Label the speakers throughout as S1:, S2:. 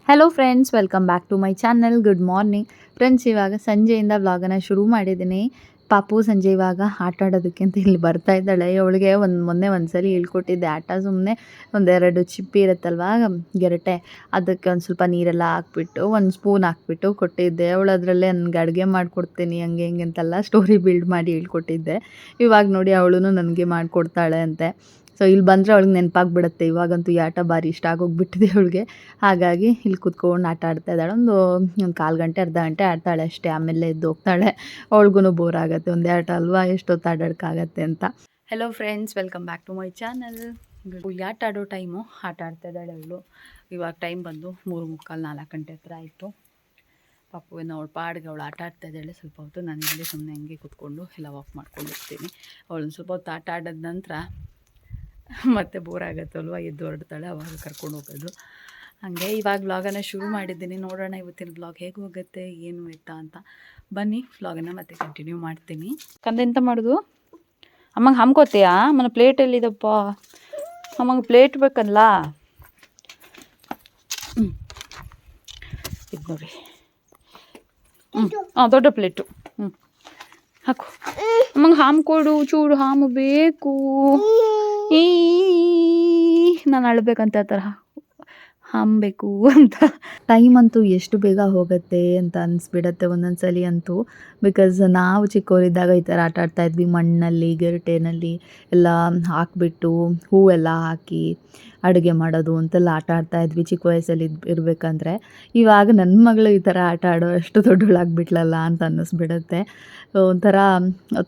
S1: Hello friends, welcome back to my channel. Good morning friends. ಇವಾಗ ಸಂಜೆಯಿಂದ ವ್ಲಾಗನ್ನು ಶುರು ಮಾಡಿದ್ದೀನಿ. ಪಾಪು ಸಂಜೆ ಇವಾಗ ಆಟ ಆಡೋದಕ್ಕೆ ಅಂತ ಇಲ್ಲಿ ಬರ್ತಾ ಇದ್ದಾಳೆ. ಅವಳಿಗೆ ಮೊನ್ನೆ ಒಂದ್ಸಲಿ ಹೇಳ್ಕೊಟ್ಟಿದ್ದೆ ಆಟ. ಸುಮ್ಮನೆ ಒಂದೆರಡು ಚಿಪ್ಪಿ ಇರುತ್ತಲ್ವ ಗೆರಟೆ, ಅದಕ್ಕೆ ಒಂದು ಸ್ವಲ್ಪ ನೀರೆಲ್ಲ ಹಾಕ್ಬಿಟ್ಟು ಒಂದು ಸ್ಪೂನ್ ಹಾಕ್ಬಿಟ್ಟು ಕೊಟ್ಟಿದ್ದೆ. ಅವಳು ಅದರಲ್ಲೇ ನನಗೆ ಅಡುಗೆ ಮಾಡಿಕೊಡ್ತೀನಿ ಹಂಗೆ ಹಿಂಗೆ ಅಂತೆಲ್ಲ ಸ್ಟೋರಿ ಬಿಲ್ಡ್ ಮಾಡಿ ಹೇಳ್ಕೊಟ್ಟಿದ್ದೆ. ಇವಾಗ ನೋಡಿ ಅವಳು ನನಗೆ ಮಾಡಿಕೊಡ್ತಾಳೆ ಅಂತೆ. ಸೊ ಇಲ್ಲಿ ಬಂದರೆ ಅವಳಿಗೆ ನೆನಪಾಗ್ಬಿಡುತ್ತೆ. ಇವಾಗಂತೂ ಈ ಆಟ ಭಾರಿ ಇಷ್ಟ ಆಗೋಗ್ಬಿಟ್ಟಿದೆ ಅವಳಿಗೆ. ಹಾಗಾಗಿ ಇಲ್ಲಿ ಕೂತ್ಕೊಂಡು ಆಟ ಆಡ್ತಾ ಇದ್ದಾಳೆ. ಒಂದು ಕಾಲು ಗಂಟೆ ಅರ್ಧ ಗಂಟೆ ಆಡ್ತಾಳೆ ಅಷ್ಟೇ. ಆಮೇಲೆ ಎದ್ದು ಹೋಗ್ತಾಳೆ. ಅವಳಿಗೂ ಬೋರ್ ಆಗುತ್ತೆ. ಒಂದೇ ಆಟ ಅಲ್ವಾ, ಎಷ್ಟೊತ್ತು ಆಡೋಕ್ಕಾಗತ್ತೆ ಅಂತ. Hello friends, welcome back to my channel. ಆಟ ಆಡೋ ಟೈಮು ಆಟ ಆಡ್ತಾ ಇದ್ದಾಳೆ ಅವಳು. ಇವಾಗ ಟೈಮ್ ಬಂದು 3:45 4 ಗಂಟೆ ಹತ್ರ ಆಯಿತು. ಪಾಪುವಿನ ಅವಳು ಪಾಡಿಗೆ ಅವಳು ಆಟ ಆಡ್ತಾ ಇದ್ದಾಳೆ. ಸ್ವಲ್ಪ ಹೊತ್ತು ನಾನು ಇಲ್ಲಿ ಸುಮ್ಮನೆ ಹಂಗೆ ಕೂತ್ಕೊಂಡು ಎಲ್ಲ ವಾಕ್ ಮಾಡ್ಕೊಂಡಿರ್ತೀನಿ. ಅವಳೊಂದು ಸ್ವಲ್ಪ ಹೊತ್ತು ಆಟ ಆಡಿದ ನಂತರ ಮತ್ತೆ ಬೋರ್ ಆಗುತ್ತಲ್ವ, ಎದ್ದು ಹೊರಡ್ತಾಳೆ, ಅವಾಗ ಕರ್ಕೊಂಡು ಹೋಗೋದು. ಹಾಗೆ ಇವಾಗ ವ್ಲಾಗನ್ನು ಶುರು ಮಾಡಿದ್ದೀನಿ. ನೋಡೋಣ ಇವತ್ತಿನ ವ್ಲಾಗ್ ಹೇಗೆ ಹೋಗುತ್ತೆ ಏನು ಎತ್ತಾ ಅಂತ. ಬನ್ನಿ ವ್ಲಾಗನ್ನು ಮತ್ತೆ ಕಂಟಿನ್ಯೂ ಮಾಡ್ತೀನಿ. ಕಂದೆಂತ ಮಾಡೋದು? ಅಮ್ಮಂಗೆ ಹಮ್ಕೋತೀಯಾ? ಅಮ್ಮನ ಪ್ಲೇಟ್ ಎಲ್ಲಿದಪ್ಪ? ಅಮ್ಮಂಗೆ ಪ್ಲೇಟ್ ಬೇಕಲ್ಲ. ಇದು ನೋಡಿ. ದೊಡ್ಡ ಪ್ಲೇಟು. ಹಾಕು. ಅಮ್ಮಂಗೆ ಹಾಮ್ ಕೊಡು, ಚೂಡು ಹಾಮು ಬೇಕು. ನಾನು ಅಳ್ಬೇಕಂತ ಆ ಥರ ಹಾಮಬೇಕು ಅಂತ. ಟೈಮ್ ಅಂತೂ ಎಷ್ಟು ಬೇಗ ಹೋಗುತ್ತೆ ಅಂತ ಅನಿಸ್ಬಿಡತ್ತೆ ಒಂದೊಂದ್ಸಲಿ ಅಂತೂ. ಬಿಕಾಸ್ ನಾವು ಚಿಕ್ಕವರಿದ್ದಾಗ ಈ ಥರ ಆಟ ಆಡ್ತಾಯಿದ್ವಿ. ಮಣ್ಣಲ್ಲಿ ಗೆರಟೆನಲ್ಲಿ ಎಲ್ಲ ಹಾಕಿಬಿಟ್ಟು ಹೂವೆಲ್ಲ ಹಾಕಿ ಅಡುಗೆ ಮಾಡೋದು ಅಂತೆಲ್ಲ ಆಟ ಆಡ್ತಾಯಿದ್ವಿ ಚಿಕ್ಕ ವಯಸ್ಸಲ್ಲಿ ಇರಬೇಕಂದ್ರೆ. ಇವಾಗ ನನ್ನ ಮಗಳು ಈ ಥರ ಆಟ ಆಡೋ ಅಷ್ಟು ದೊಡ್ಡವಳಾಗ್ಬಿಟ್ಲಲ್ಲ ಅಂತ ಅನ್ನಿಸ್ಬಿಡುತ್ತೆ. ಒಂಥರ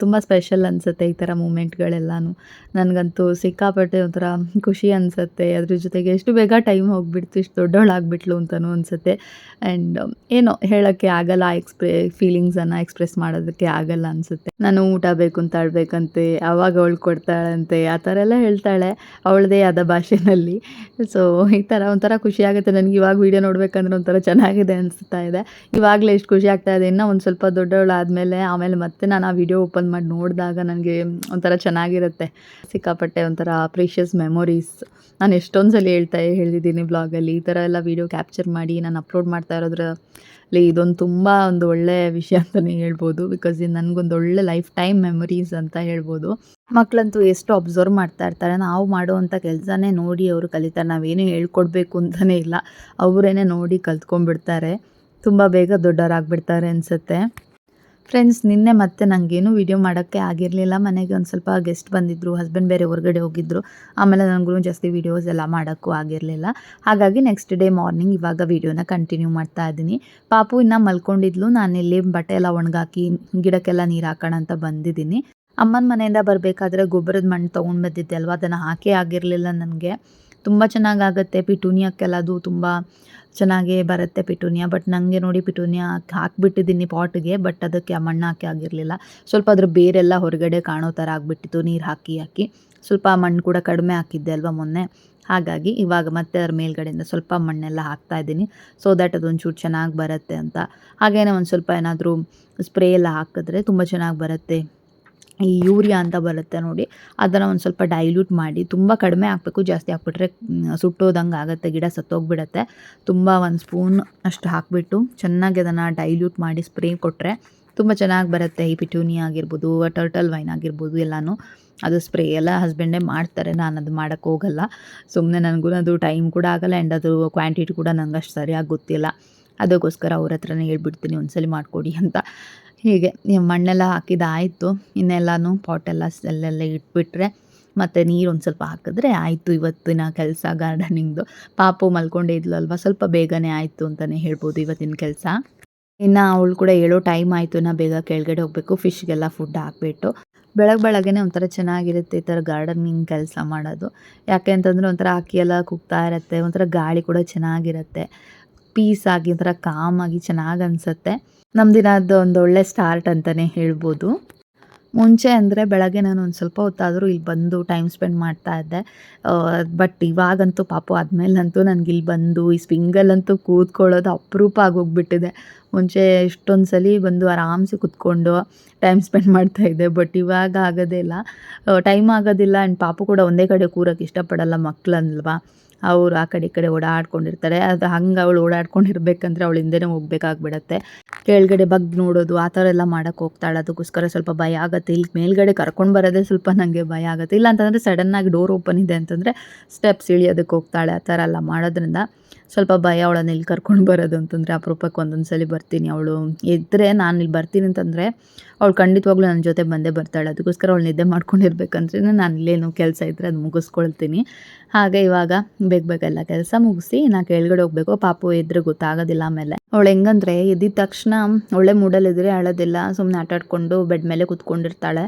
S1: ತುಂಬ ಸ್ಪೆಷಲ್ ಅನಿಸುತ್ತೆ ಈ ಥರ ಮೂಮೆಂಟ್ಗಳೆಲ್ಲನೂ. ನನಗಂತೂ ಸಿಕ್ಕಾಪಟ್ಟೆ ಒಂಥರ ಖುಷಿ ಅನಿಸುತ್ತೆ. ಅದ್ರ ಜೊತೆಗೆ ಎಷ್ಟು ಬೇಗ ಟೈಮ್ ಹೋಗ್ಬಿಡ್ತು, ಇಷ್ಟು ದೊಡ್ಡವಳಾಗ್ಬಿಟ್ಲು ಅಂತಲೂ ಅನಿಸುತ್ತೆ. ಆ್ಯಂಡ್ ಏನೋ ಹೇಳೋಕ್ಕೆ ಆಗಲ್ಲ, ಫೀಲಿಂಗ್ಸನ್ನು ಎಕ್ಸ್ಪ್ರೆಸ್ ಮಾಡೋದಕ್ಕೆ ಆಗಲ್ಲ ಅನಿಸುತ್ತೆ. ನಾನು ಊಟ ಬೇಕು ಅಂತ ಆಡಬೇಕಂತೆ, ಆವಾಗ ಅವಳು ಕೊಡ್ತಾಳಂತೆ, ಆ ಥರ ಎಲ್ಲ ಹೇಳ್ತಾಳೆ ಅವಳದೇ ಆದ ಭಾಷೆಯಲ್ಲಿ. ಸೊ ಈ ಥರ ಒಂಥರ ಖುಷಿ ಆಗುತ್ತೆ ನನಗೆ. ಇವಾಗ ವೀಡಿಯೋ ನೋಡಬೇಕಂದ್ರೆ ಒಂಥರ ಚೆನ್ನಾಗಿದೆ ಅನಿಸ್ತಾ ಇದೆ. ಇವಾಗಲೇ ಎಷ್ಟು ಖುಷಿ ಆಗ್ತಾ ಇದೆ. ಇನ್ನೂ ಒಂದು ಸ್ವಲ್ಪ ದೊಡ್ಡವಳಾದಮೇಲೆ ಆಮೇಲೆ ಮತ್ತೆ ನಾನು ಆ ವಿಡಿಯೋ ಓಪನ್ ಮಾಡಿ ನೋಡಿದಾಗ ನನಗೆ ಒಂಥರ ಚೆನ್ನಾಗಿರುತ್ತೆ. ಸಿಕ್ಕಾಪಟ್ಟೆ ಒಂಥರ ಪ್ರೀಷಿಯಸ್ ಮೆಮೊರೀಸ್. ನಾನು ಎಷ್ಟೊಂದು ಸಲ ಹೇಳಿದ್ದೀನಿ ಬ್ಲಾಗಲ್ಲಿ. ಈ ಥರ ಎಲ್ಲ ವೀಡಿಯೋ ಕ್ಯಾಪ್ಚರ್ ಮಾಡಿ ನಾನು ಅಪ್ಲೋಡ್ ಮಾಡ್ತಾ ಇರೋದ್ರಲ್ಲಿ ಇದೊಂದು ತುಂಬ ಒಂದು ಒಳ್ಳೆಯ ವಿಷಯ ಅಂತಲೇ ಹೇಳ್ಬೋದು. ಬಿಕಾಸ್ ಇದು ನನಗೊಂದು ಒಳ್ಳೆ ಲೈಫ್ ಟೈಮ್ ಮೆಮೊರೀಸ್ ಅಂತ ಹೇಳ್ಬೋದು. ಮಕ್ಕಳಂತೂ ಎಷ್ಟು ಅಬ್ಸರ್ವ್ ಮಾಡ್ತಾ ಇರ್ತಾರೆ. ನಾವು ಮಾಡುವಂಥ ಕೆಲಸನೇ ನೋಡಿ ಅವರು ಕಲಿತಾರೆ. ನಾವೇನು ಹೇಳ್ಕೊಡ್ಬೇಕು ಅಂತಲೇ ಇಲ್ಲ, ಅವರೇನೆ ನೋಡಿ ಕಲ್ತ್ಕೊಂಡ್ಬಿಡ್ತಾರೆ. ತುಂಬ ಬೇಗ ದೊಡ್ಡವರಾಗ್ಬಿಡ್ತಾರೆ ಅನಿಸುತ್ತೆ. ಫ್ರೆಂಡ್ಸ್, ನಿನ್ನೆ ಮತ್ತೆ ನನಗೇನು ವೀಡಿಯೋ ಮಾಡೋಕ್ಕೆ ಆಗಿರಲಿಲ್ಲ. ಮನೆಗೆ ಒಂದು ಸ್ವಲ್ಪ ಗೆಸ್ಟ್ ಬಂದಿದ್ದರು, ಹಸ್ಬೆಂಡ್ ಬೇರೆ ಹೊರಗಡೆ ಹೋಗಿದ್ದರು. ಆಮೇಲೆ ನನಗೂ ಜಾಸ್ತಿ ವೀಡಿಯೋಸ್ ಎಲ್ಲ ಮಾಡೋಕ್ಕೂ ಆಗಿರಲಿಲ್ಲ. ಹಾಗಾಗಿ ನೆಕ್ಸ್ಟ್ ಡೇ ಮಾರ್ನಿಂಗ್ ಇವಾಗ ವೀಡಿಯೋನ ಕಂಟಿನ್ಯೂ ಮಾಡ್ತಾ ಇದ್ದೀನಿ. ಪಾಪು ಇನ್ನೂ ಮಲ್ಕೊಂಡಿದ್ಲು. ನಾನಿಲ್ಲಿ ಬಟ್ಟೆ ಎಲ್ಲ ಒಣಗಾಕಿ ಗಿಡಕ್ಕೆಲ್ಲ ನೀರು ಹಾಕೋಣ ಅಂತ ಬಂದಿದ್ದೀನಿ. ಅಮ್ಮನ ಮನೆಯಿಂದ ಬರಬೇಕಾದ್ರೆ ಗೊಬ್ಬರದ ಮಣ್ಣು ತೊಗೊಂಡು ಬಂದಿದ್ದೆ ಅಲ್ವಾ, ಅದನ್ನು ಹಾಕೇ ಆಗಿರಲಿಲ್ಲ ನನಗೆ. ತುಂಬ ಚೆನ್ನಾಗಾಗುತ್ತೆ ಪಿಟೂನಿಯಕ್ಕೆಲ್ಲ, ಅದು ತುಂಬ ಚೆನ್ನಾಗೇ ಬರುತ್ತೆ ಪಿಟೂನಿಯಾ. ಬಟ್ ನನಗೆ ನೋಡಿ ಪಿಟೂನಿಯಾ ಹಾಕಿಬಿಟ್ಟಿದ್ದೀನಿ ಪಾಟ್ಗೆ, ಬಟ್ ಅದಕ್ಕೆ ಆ ಮಣ್ಣು ಹಾಕಿ ಆಗಿರಲಿಲ್ಲ. ಸ್ವಲ್ಪ ಅದ್ರ ಬೇರೆಲ್ಲ ಹೊರಗಡೆ ಕಾಣೋ ಥರ ಆಗಿಬಿಟ್ಟಿತ್ತು ನೀರು ಹಾಕಿ. ಸ್ವಲ್ಪ ಮಣ್ಣು ಕೂಡ ಕಡಿಮೆ ಹಾಕಿದ್ದೆ ಅಲ್ವಾ ಮೊನ್ನೆ. ಹಾಗಾಗಿ ಇವಾಗ ಮತ್ತೆ ಅದ್ರ ಮೇಲ್ಗಡೆಯಿಂದ ಸ್ವಲ್ಪ ಮಣ್ಣೆಲ್ಲ ಹಾಕ್ತಾಯಿದ್ದೀನಿ, ಸೊ ದ್ಯಾಟ್ ಅದೊಂಚೂರು ಚೆನ್ನಾಗಿ ಬರುತ್ತೆ ಅಂತ. ಹಾಗೇನೆ ಒಂದು ಸ್ವಲ್ಪ ಏನಾದರೂ ಸ್ಪ್ರೇ ಎಲ್ಲ ಹಾಕಿದ್ರೆ ತುಂಬ ಚೆನ್ನಾಗಿ ಬರುತ್ತೆ. ಈ ಯೂರಿಯಾ ಅಂತ ಬರುತ್ತೆ ನೋಡಿ, ಅದನ್ನು ಒಂದು ಸ್ವಲ್ಪ ಡೈಲ್ಯೂಟ್ ಮಾಡಿ, ತುಂಬ ಕಡಿಮೆ ಹಾಕಬೇಕು, ಜಾಸ್ತಿ ಹಾಕ್ಬಿಟ್ರೆ ಸುಟ್ಟೋದಂಗೆ ಆಗುತ್ತೆ, ಗಿಡ ಸತ್ತೋಗ್ಬಿಡುತ್ತೆ. ತುಂಬ ಒಂದು ಸ್ಪೂನ್ ಅಷ್ಟು ಹಾಕಿಬಿಟ್ಟು ಚೆನ್ನಾಗಿ ಅದನ್ನು ಡೈಲ್ಯೂಟ್ ಮಾಡಿ ಸ್ಪ್ರೇ ಕೊಟ್ಟರೆ ತುಂಬ ಚೆನ್ನಾಗಿ ಬರುತ್ತೆ. ಈ ಪಿಟೂನಿಯಾ ಆಗಿರ್ಬೋದು, ಟರ್ಟಲ್ ವೈನ್ ಆಗಿರ್ಬೋದು ಎಲ್ಲನೂ. ಅದು ಸ್ಪ್ರೇ ಎಲ್ಲ ಹಸ್ಬೆಂಡೇ ಮಾಡ್ತಾರೆ, ನಾನು ಅದು ಮಾಡೋಕ್ಕೆ ಹೋಗಲ್ಲ. ಸುಮ್ಮನೆ ನನಗೂ ಅದು ಟೈಮ್ ಕೂಡ ಆಗೋಲ್ಲ, ಆ್ಯಂಡ್ ಅದು ಕ್ವಾಂಟಿಟಿ ಕೂಡ ನಂಗೆ ಅಷ್ಟು ಸರಿಯಾಗಿ ಗೊತ್ತಿಲ್ಲ. ಅದಕ್ಕೋಸ್ಕರ ಅವ್ರ ಹತ್ರನೇ ಹೇಳ್ಬಿಡ್ತೀನಿ ಒಂದ್ಸಲಿ ಮಾಡಿಕೊಡಿ ಅಂತ. ಹೀಗೆ ಮಣ್ಣೆಲ್ಲ ಹಾಕಿದ್ದಾಯಿತು. ಇನ್ನೆಲ್ಲನೂ ಪಾಟೆಲ್ಲ ಅಲ್ಲೆಲ್ಲ ಇಟ್ಬಿಟ್ರೆ ಮತ್ತು ನೀರು ಒಂದು ಸ್ವಲ್ಪ ಹಾಕಿದ್ರೆ ಆಯಿತು ಇವತ್ತಿನ ಕೆಲಸ ಗಾರ್ಡನಿಂಗ್ದು. ಪಾಪು ಮಲ್ಕೊಂಡೇ ಇದ್ಲಲ್ವ, ಸ್ವಲ್ಪ ಬೇಗನೆ ಆಯಿತು ಅಂತಲೇ ಹೇಳ್ಬೋದು ಇವತ್ತಿನ ಕೆಲಸ. ಇನ್ನು ಅವಳು ಕೂಡ ಹೇಳೋ ಟೈಮ್ ಆಯಿತು, ಇನ್ನು ಬೇಗ ಕೆಳಗಡೆ ಹೋಗಬೇಕು, ಫಿಶ್ಗೆಲ್ಲ ಫುಡ್ ಹಾಕಿಬಿಟ್ಟು. ಬೆಳಗ್ಗೆನೆ ಒಂಥರ ಚೆನ್ನಾಗಿರುತ್ತೆ ಈ ಥರ ಗಾರ್ಡನಿಂಗ್ ಕೆಲಸ ಮಾಡೋದು. ಯಾಕೆ ಅಂತಂದರೆ ಒಂಥರ ಅಕ್ಕಿ ಎಲ್ಲ ಕುಗ್ತಾ ಇರುತ್ತೆ, ಒಂಥರ ಗಾಳಿ ಕೂಡ ಚೆನ್ನಾಗಿರುತ್ತೆ, ಪೀಸಾಗಿ ಒಂಥರ ಕಾಮಾಗಿ ಚೆನ್ನಾಗಿ ಅನಿಸುತ್ತೆ. ನಮ್ಮ ದಿನ ಅದು ಒಂದು ಒಳ್ಳೆ ಸ್ಟಾರ್ಟ್ ಅಂತಲೇ ಹೇಳ್ಬೋದು. ಮುಂಚೆ ಅಂದರೆ ಬೆಳಗ್ಗೆ ನಾನು ಒಂದು ಸ್ವಲ್ಪ ಹೊತ್ತಾದರೂ ಇಲ್ಲಿ ಬಂದು ಟೈಮ್ ಸ್ಪೆಂಡ್ ಮಾಡ್ತಾ ಇದ್ದೆ. ಬಟ್ ಇವಾಗಂತೂ ಪಾಪು ಆದಮೇಲಂತೂ ನನಗೆ ಇಲ್ಲಿ ಬಂದು ಈ ಸ್ವಿಂಗಲ್ಲಂತೂ ಕೂತ್ಕೊಳ್ಳೋದು ಅಪರೂಪ ಆಗೋಗ್ಬಿಟ್ಟಿದೆ. ಮುಂಚೆ ಎಷ್ಟೊಂದು ಸಲ ಬಂದು ಆರಾಮ್ಸೆ ಕುತ್ಕೊಂಡು ಟೈಮ್ ಸ್ಪೆಂಡ್ ಮಾಡ್ತಾಯಿದ್ದೆ. ಬಟ್ ಇವಾಗ ಆಗೋದೇ ಇಲ್ಲ, ಟೈಮ್ ಆಗೋದಿಲ್ಲ. ಆ್ಯಂಡ್ ಪಾಪು ಕೂಡ ಒಂದೇ ಕಡೆ ಕೂರೋಕ್ಕೆ ಇಷ್ಟಪಡಲ್ಲ, ಮಕ್ಕಳಲ್ವಾ. ಅವರು ಆ ಕಡೆ ಈ ಕಡೆ ಓಡಾಡ್ಕೊಂಡಿರ್ತಾರೆ. ಅದು ಹಂಗೆ ಅವಳು ಓಡಾಡ್ಕೊಂಡಿರ್ಬೇಕಂದ್ರೆ ಅವಳು ಹಿಂದೆನೇ ಹೋಗ್ಬೇಕಾಗ್ಬಿಡತ್ತೆ. ಕೆಳಗಡೆ ಬಗ್ಗಿ ನೋಡೋದು ಆ ಥರ ಎಲ್ಲ ಮಾಡೋಕ್ಕೆ ಹೋಗ್ತಾಳೆ. ಅದಕ್ಕೋಸ್ಕರ ಸ್ವಲ್ಪ ಭಯ ಆಗುತ್ತೆ. ಇಲ್ಲಿ ಮೇಲ್ಗಡೆ ಕರ್ಕೊಂಡು ಬರೋದೇ ಸ್ವಲ್ಪ ನನಗೆ ಭಯ ಆಗುತ್ತೆ. ಇಲ್ಲ ಅಂತಂದರೆ ಸಡನ್ನಾಗಿ ಡೋರ್ ಓಪನ್ ಇದೆ ಅಂತಂದರೆ ಸ್ಟೆಪ್ಸ್ ಇಳಿಯೋದಕ್ಕೆ ಹೋಗ್ತಾಳೆ. ಆ ಥರ ಎಲ್ಲ ಮಾಡೋದ್ರಿಂದ ಸ್ವಲ್ಪ ಭಯ ಅವಳನ್ನ ಇಲ್ಲಿ ಕರ್ಕೊಂಡು ಬರೋದು ಅಂತಂದರೆ. ಅಪರೂಪಕ್ಕೆ ಒಂದೊಂದು ಸಲ ಬರ್ತೀನಿ, ಅವಳು ಇದ್ದರೆ ನಾನು ಇಲ್ಲಿ ಬರ್ತೀನಿ ಅಂತಂದರೆ ಅವಳು ಖಂಡಿತವಾಗ್ಲೂ ನನ್ನ ಜೊತೆ ಬಂದೇ ಬರ್ತಾಳೆ. ಅದಕ್ಕೋಸ್ಕರ ಅವಳು ನಿದ್ದೆ ಮಾಡ್ಕೊಂಡಿರ್ಬೇಕಂದ್ರೆ ನಾನು ಇಲ್ಲೇನು ಕೆಲಸ ಇದ್ದರೆ ಅದು ಮುಗಿಸ್ಕೊಳ್ತೀನಿ. ಹಾಗೆ ಇವಾಗ ಬೇಗ ಎಲ್ಲ ಕೆಲಸ ಮುಗಿಸಿ ನಾ ಕೆಳಗಡೆ ಹೋಗಬೇಕು. ಪಾಪು ಇದ್ರೆ ಗೊತ್ತಾಗೋದಿಲ್ಲ. ಆಮೇಲೆ ಅವಳು ಹೆಂಗಂದರೆ ಎದ್ದಿದ ತಕ್ಷಣ ಒಳ್ಳೆ ಮೂಡಲ್ಲಿದ್ದರೆ ಅಳೋದಿಲ್ಲ, ಸುಮ್ಮನೆ ಆಟಾಡ್ಕೊಂಡು ಬೆಡ್ ಮೇಲೆ ಕೂತ್ಕೊಂಡಿರ್ತಾಳೆ.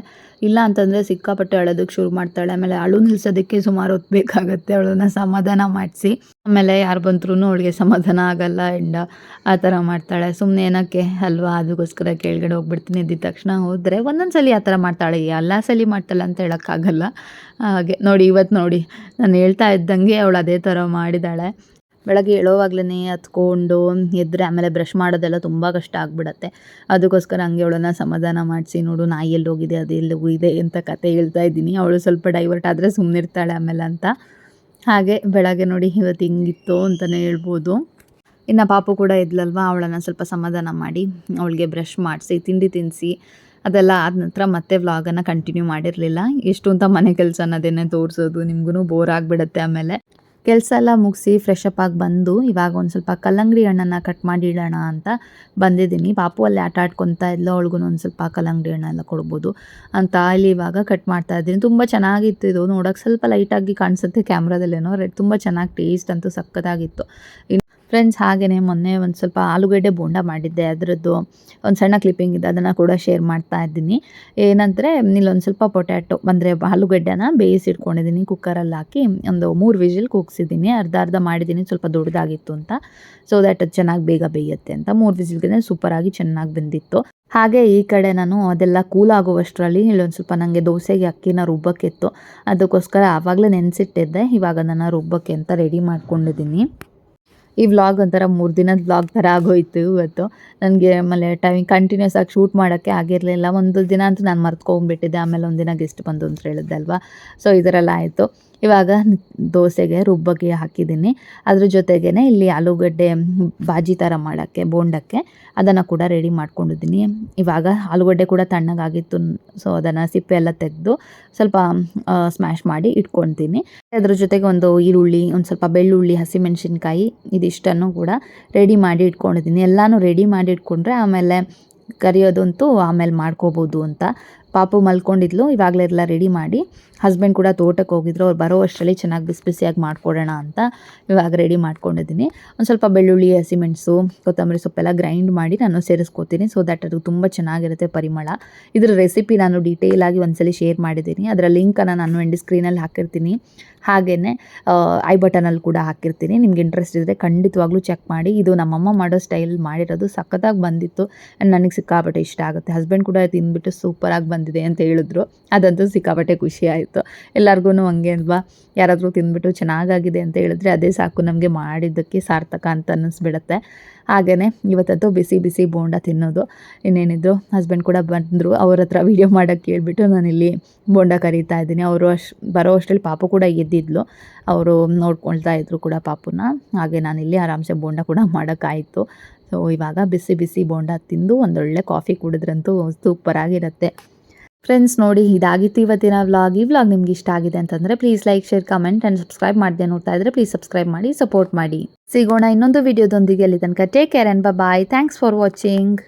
S1: ಇಲ್ಲ ಅಂತಂದರೆ ಸಿಕ್ಕಾಪಟ್ಟೆ ಅಳೋದಕ್ಕೆ ಶುರು ಮಾಡ್ತಾಳೆ. ಆಮೇಲೆ ಅಳು ನಿಲ್ಸೋದಕ್ಕೆ ಸುಮಾರು ಹೊತ್ತು ಬೇಕಾಗುತ್ತೆ ಅವಳನ್ನ ಸಮಾಧಾನ ಮಾಡಿಸಿ. ಆಮೇಲೆ ಯಾರು ಬಂದ್ರೂ ಅವಳಿಗೆ ಸಮಾಧಾನ ಆಗಲ್ಲ. ಆ ಥರ ಮಾಡ್ತಾಳೆ. ಸುಮ್ಮನೆ ಏನಕ್ಕೆ ಅಲ್ವಾ, ಅದಕ್ಕೋಸ್ಕರ ಕೆಳಗಡೆ ಹೋಗ್ಬಿಡ್ತೀನಿ. ಎದ್ದಿದ ತಕ್ಷಣ ಹೋದರೆ ಒಂದೊಂದು ಸಲ ಆ ಥರ ಮಾಡ್ತಾಳೆ, ಎಲ್ಲ ಸಲ ಮಾಡ್ತಾಳೆ ಅಂತ ಹೇಳೋಕ್ಕಾಗಲ್ಲ. ಹಾಗೆ ನೋಡಿ, ಇವತ್ತು ನೋಡಿ ನಾನು ಹೇಳ್ತಾ ಇದ್ದಂಗೆ ಅವಳು ಅದೇ ಥರ ಮಾಡಿದ್ದಾಳೆ. ಬೆಳಗ್ಗೆ ಹೇಳೋವಾಗ್ಲೇ ಹತ್ಕೊಂಡು ಎದ್ದರೆ ಆಮೇಲೆ ಬ್ರಷ್ ಮಾಡೋದೆಲ್ಲ ತುಂಬ ಕಷ್ಟ ಆಗಿಬಿಡತ್ತೆ. ಅದಕ್ಕೋಸ್ಕರ ಹಂಗೆ ಅವಳನ್ನು ಸಮಾಧಾನ ಮಾಡಿಸಿ, ನೋಡು ನಾಯಿ ಎಲ್ಲಿ ಹೋಗಿದೆ, ಅದು ಎಲ್ಲಿ ಹೋಗಿದೆ ಅಂತ ಕತೆ ಹೇಳ್ತಾ ಇದ್ದೀನಿ. ಅವಳು ಸ್ವಲ್ಪ ಡೈವರ್ಟ್ ಆದರೆ ಸುಮ್ಮನಿರ್ತಾಳೆ ಆಮೇಲೆ ಅಂತ. ಹಾಗೆ ಬೆಳಗ್ಗೆ ನೋಡಿ ಇವತ್ತು ಹಿಂಗಿತ್ತು ಅಂತಲೇ ಹೇಳ್ಬೋದು. ಇನ್ನು ಪಾಪು ಕೂಡ ಇದ್ಲಲ್ವ, ಅವಳನ್ನು ಸ್ವಲ್ಪ ಸಮಾಧಾನ ಮಾಡಿ ಅವಳಿಗೆ ಬ್ರಷ್ ಮಾಡಿಸಿ ತಿಂಡಿ ತಿನ್ನಿಸಿ ಅದೆಲ್ಲ ಆದ ನಂತರ ಮತ್ತೆ ವ್ಲಾಗನ್ನು ಕಂಟಿನ್ಯೂ ಮಾಡಿರಲಿಲ್ಲ. ಎಷ್ಟು ಅಂತ ಮನೆ ಕೆಲಸ ಅನ್ನೋದೇನೆ ತೋರಿಸೋದು, ನಿಮಗೂ ಬೋರ್ ಆಗಿಬಿಡುತ್ತೆ. ಆಮೇಲೆ ಕೆಲಸ ಎಲ್ಲ ಮುಗಿಸಿ ಫ್ರೆಶ್ ಅಪ್ ಆಗಿ ಬಂದು ಇವಾಗ ಒಂದು ಸ್ವಲ್ಪ ಕಲ್ಲಂಗಡಿ ಹಣ್ಣನ್ನು ಕಟ್ ಮಾಡಿ ಇಡೋಣ ಅಂತ ಬಂದಿದ್ದೀನಿ. ಪಾಪು ಅಲ್ಲಿ ಆಟ ಆಡ್ಕೊತಾ ಇದ್ಲು, ಅವಳಿಗೂ ಒಂದು ಸ್ವಲ್ಪ ಕಲ್ಲಂಗಡಿ ಹಣ್ಣೆಲ್ಲ ಕೊಡ್ಬೋದು ಅಂತ ಇಲ್ಲಿ ಇವಾಗ ಕಟ್ ಮಾಡ್ತಾ ಇದ್ದೀನಿ. ತುಂಬ ಚೆನ್ನಾಗಿತ್ತು ಇದು, ನೋಡೋಕೆ ಸ್ವಲ್ಪ ಲೈಟಾಗಿ ಕಾಣಿಸುತ್ತೆ ಕ್ಯಾಮ್ರಾದಲ್ಲೇನೋ, ತುಂಬ ಚೆನ್ನಾಗಿ ಟೇಸ್ಟ್ ಅಂತೂ ಸಕ್ಕತ್ತಾಗಿತ್ತು. ಫ್ರೆಂಡ್ಸ್, ಹಾಗೆಯೇ ಮೊನ್ನೆ ಒಂದು ಸ್ವಲ್ಪ ಆಲೂಗಡ್ಡೆ ಬೋಂಡ ಮಾಡಿದ್ದೆ, ಅದರದ್ದು ಒಂದು ಸಣ್ಣ ಕ್ಲಿಪ್ಪಿಂಗ್ ಇದೆ, ಅದನ್ನು ಕೂಡ ಶೇರ್ ಮಾಡ್ತಾ ಇದ್ದೀನಿ. ಏನಂದರೆ ಇಲ್ಲೊಂದು ಸ್ವಲ್ಪ ಪೊಟ್ಯಾಟೊ ಅಂದರೆ ಆಲೂಗಡ್ಡೆನ ಬೇಯಿಸಿಟ್ಕೊಂಡಿದ್ದೀನಿ, ಕುಕ್ಕರಲ್ಲಿ ಹಾಕಿ ಒಂದು 3 ವಿಜಿಲ್ ಕೂಗಿಸಿದ್ದೀನಿ. ಅರ್ಧ ಮಾಡಿದ್ದೀನಿ, ಸ್ವಲ್ಪ ದೊಡ್ಡದಾಗಿತ್ತು ಅಂತ, ಸೊ ದ್ಯಾಟ್ ಅದು ಚೆನ್ನಾಗಿ ಬೇಗ ಬೇಯುತ್ತೆ ಅಂತ. 3 ವಿಜಿಲ್ಗೆ ಸೂಪರಾಗಿ ಚೆನ್ನಾಗಿ ಬೆಂದಿತ್ತು. ಹಾಗೆ ಈ ಕಡೆ ನಾನು ಅದೆಲ್ಲ ಕೂಲ್ ಆಗುವಷ್ಟರಲ್ಲಿ ಇಲ್ಲೊಂದು ಸ್ವಲ್ಪ ನನಗೆ ದೋಸೆಗೆ ಅಕ್ಕಿನ ರುಬ್ಬಕ್ಕಿತ್ತು, ಅದಕ್ಕೋಸ್ಕರ ಆವಾಗಲೇ ನೆನೆಸಿಟ್ಟಿದ್ದೆ. ಇವಾಗ ನಾನು ರುಬ್ಬಕ್ಕೆ ಅಂತ ರೆಡಿ ಮಾಡ್ಕೊಂಡಿದ್ದೀನಿ. ಈ ವ್ಲಾಗ್ ಒಂಥರ 3 ದಿನದ ವ್ಲಾಗ್ ಥರ ಆಗೋಯಿತು ಇವತ್ತು. ನನಗೆ ಆಮೇಲೆ ಕಂಟಿನ್ಯೂಸ್ ಆಗಿ ಶೂಟ್ ಮಾಡೋಕ್ಕೆ ಆಗಿರಲಿಲ್ಲ. ಒಂದು ದಿನ ಅಂತೂ ನಾನು ಮರ್ತ್ಕೊಂಡ್ಬಿಟ್ಟಿದ್ದೆ. ಆಮೇಲೆ ಒಂದಿನ ಗೆಸ್ಟ್ ಬಂದು ಅಂತ ಹೇಳಿದ್ದೆ ಅಲ್ವಾ, ಸೊ ಇದರೆಲ್ಲ ಆಯಿತು. ಇವಾಗ ದೋಸೆಗೆ ರುಬ್ಬಕ್ಕೆ ಹಾಕಿದ್ದೀನಿ. ಅದ್ರ ಜೊತೆಗೇ ಇಲ್ಲಿ ಆಲೂಗಡ್ಡೆ ಬಾಜಿ ಥರ ಮಾಡೋಕ್ಕೆ ಬೋಂಡಕ್ಕೆ ಅದನ್ನು ಕೂಡ ರೆಡಿ ಮಾಡ್ಕೊಂಡಿದ್ದೀನಿ. ಇವಾಗ ಆಲೂಗಡ್ಡೆ ಕೂಡ ತಣ್ಣಗಾಗಿತ್ತು, ಸೊ ಅದನ್ನು ಸಿಪ್ಪೆ ಎಲ್ಲ ತೆಗೆದು ಸ್ವಲ್ಪ ಸ್ಮ್ಯಾಶ್ ಮಾಡಿ ಇಟ್ಕೊಳ್ತೀನಿ. ಅದ್ರ ಜೊತೆಗೆ ಒಂದು ಈರುಳ್ಳಿ, ಒಂದು ಸ್ವಲ್ಪ ಬೆಳ್ಳುಳ್ಳಿ, ಹಸಿಮೆಣಸಿನ್ಕಾಯಿ ಇದಿಷ್ಟನ್ನು ಕೂಡ ರೆಡಿ ಮಾಡಿ ಇಟ್ಕೊಂಡಿದ್ದೀನಿ. ಎಲ್ಲನೂ ರೆಡಿ ಮಾಡಿ ಇಟ್ಕೊಂಡ್ರೆ ಆಮೇಲೆ ಕರಿಯೋದಂತೂ ಆಮೇಲೆ ಮಾಡ್ಕೋಬೋದು ಅಂತ. ಪಾಪು ಮಲ್ಕೊಂಡಿದ್ಲು, ಇವಾಗಲೇ ಎಲ್ಲ ರೆಡಿ ಮಾಡಿ ಹಸ್ಬೆಂಡ್ ಕೂಡ ತೋಟಕ್ಕೆ ಹೋಗಿದ್ರು. ಅವ್ರು ಬರೋ ಅಷ್ಟರಲ್ಲಿ ಚೆನ್ನಾಗಿ ಬಿಸಿಯಾಗಿ ಮಾಡಿಕೊಡೋಣ ಅಂತ ಇವಾಗ ರೆಡಿ ಮಾಡ್ಕೊಂಡಿದ್ದೀನಿ. ಒಂದು ಸ್ವಲ್ಪ ಬೆಳ್ಳುಳ್ಳಿ, ಹಸಿಮೆಣಸು, ಕೊತ್ತಂಬರಿ ಸೊಪ್ಪೆಲ್ಲ ಗ್ರೈಂಡ್ ಮಾಡಿ ನಾನು ಸೇರಿಸ್ಕೊತೀನಿ, ಸೊ ದ್ಯಾಟ್ ಅದು ತುಂಬ ಚೆನ್ನಾಗಿರುತ್ತೆ ಪರಿಮಳ. ಇದರ ರೆಸಿಪಿ ನಾನು ಡೀಟೇಲಾಗಿ ಒಂದ್ಸಲಿ ಶೇರ್ ಮಾಡಿದ್ದೀನಿ, ಅದರ ಲಿಂಕನ್ನು ನಾನು ಎಂಡ್ ಸ್ಕ್ರೀನಲ್ಲಿ ಹಾಕಿರ್ತೀನಿ. ಹಾಗೆಯೇ ಐ ಬಟನಲ್ಲಿ ಕೂಡ ಹಾಕಿರ್ತೀನಿ. ನಿಮ್ಗೆ ಇಂಟ್ರೆಸ್ಟ್ ಇದ್ದರೆ ಖಂಡಿತವಾಗ್ಲೂ ಚೆಕ್ ಮಾಡಿ. ಇದು ನಮ್ಮಮ್ಮ ಮಾಡೋ ಸ್ಟೈಲ್ ಮಾಡಿರೋದು, ಸಖತ್ತಾಗಿ ಬಂದಿತ್ತು ಆ್ಯಂಡ್ ನನಗೆ ಸಿಕ್ಕಾಪಟ್ಟೆ ಇಷ್ಟ ಆಗುತ್ತೆ. ಹಸ್ಬೆಂಡ್ ಕೂಡ ತಿಂದ್ಬಿಟ್ಟು ಸೂಪರಾಗಿ ಬಂದಿದೆ ಅಂತ ಹೇಳಿದ್ರು, ಅದಂತೂ ಸಿಕ್ಕಾಪಟ್ಟೆ ಖುಷಿ ಆಯಿತು. ಎಲ್ಲರಿಗೂ ಹಂಗೆ ಅಲ್ವಾ, ಯಾರಾದರೂ ತಿಂದ್ಬಿಟ್ಟು ಚೆನ್ನಾಗಾಗಿದೆ ಅಂತ ಹೇಳಿದ್ರೆ ಅದೇ ಸಾಕು, ನಮಗೆ ಮಾಡಿದ್ದಕ್ಕೆ ಸಾರ್ಥಕ ಅಂತ ಅನ್ನಿಸ್ಬಿಡುತ್ತೆ. ಹಾಗೆಯೇ ಇವತ್ತಂತೂ ಬಿಸಿ ಬೋಂಡ ತಿನ್ನೋದು. ಇನ್ನೇನಿದ್ರು ಹಸ್ಬೆಂಡ್ ಕೂಡ ಬಂದರು, ಅವ್ರ ಹತ್ರ ವೀಡಿಯೋ ಮಾಡೋಕ್ಕೆ ಹೇಳ್ಬಿಟ್ಟು ನಾನಿಲ್ಲಿ ಬೋಂಡ ಕರೀತಾ ಇದ್ದೀನಿ. ಅವರು ಬರೋ ಅಷ್ಟರಲ್ಲಿ ಪಾಪು ಕೂಡ ಎದ್ದಿದ್ಲು, ಅವರು ನೋಡ್ಕೊಳ್ತಾ ಇದ್ರು ಕೂಡ ಪಾಪುನ. ಹಾಗೆ ನಾನಿಲ್ಲಿ ಆರಾಮ್ಸೆ ಬೋಂಡ ಕೂಡ ಮಾಡೋಕ್ಕಾಯಿತು. ಸೊ ಇವಾಗ ಬಿಸಿ ಬೋಂಡ ತಿಂದು ಒಂದೊಳ್ಳೆ ಕಾಫಿ ಕುಡಿದ್ರಂತೂ ಸೂಪರಾಗಿರುತ್ತೆ. ಫ್ರೆಂಡ್ಸ್, ನೋಡಿ ಇದಾಗಿತ್ತು ಇವತ್ತಿನ ವ್ಲಾಗ್. ಈ ವ್ಲಾಗ್ ನಿಮ್ಗೆ ಇಷ್ಟ ಆಗಿದೆ ಅಂತಂದರೆ please like, share, comment and subscribe ಮಾಡದೆ ನೋಡ್ತಾ ಇದ್ದರೆ ಪ್ಲೀಸ್ ಸಬ್ಸ್ಕ್ರೈಬ್ ಮಾಡಿ, ಸಪೋರ್ಟ್ ಮಾಡಿ. ಸಿಗೋಣ ಇನ್ನೊಂದು ವಿಡಿಯೋದೊಂದಿಗೆ. ಅಲ್ಲಿ ತನಕ take care and bye. Thanks for watching.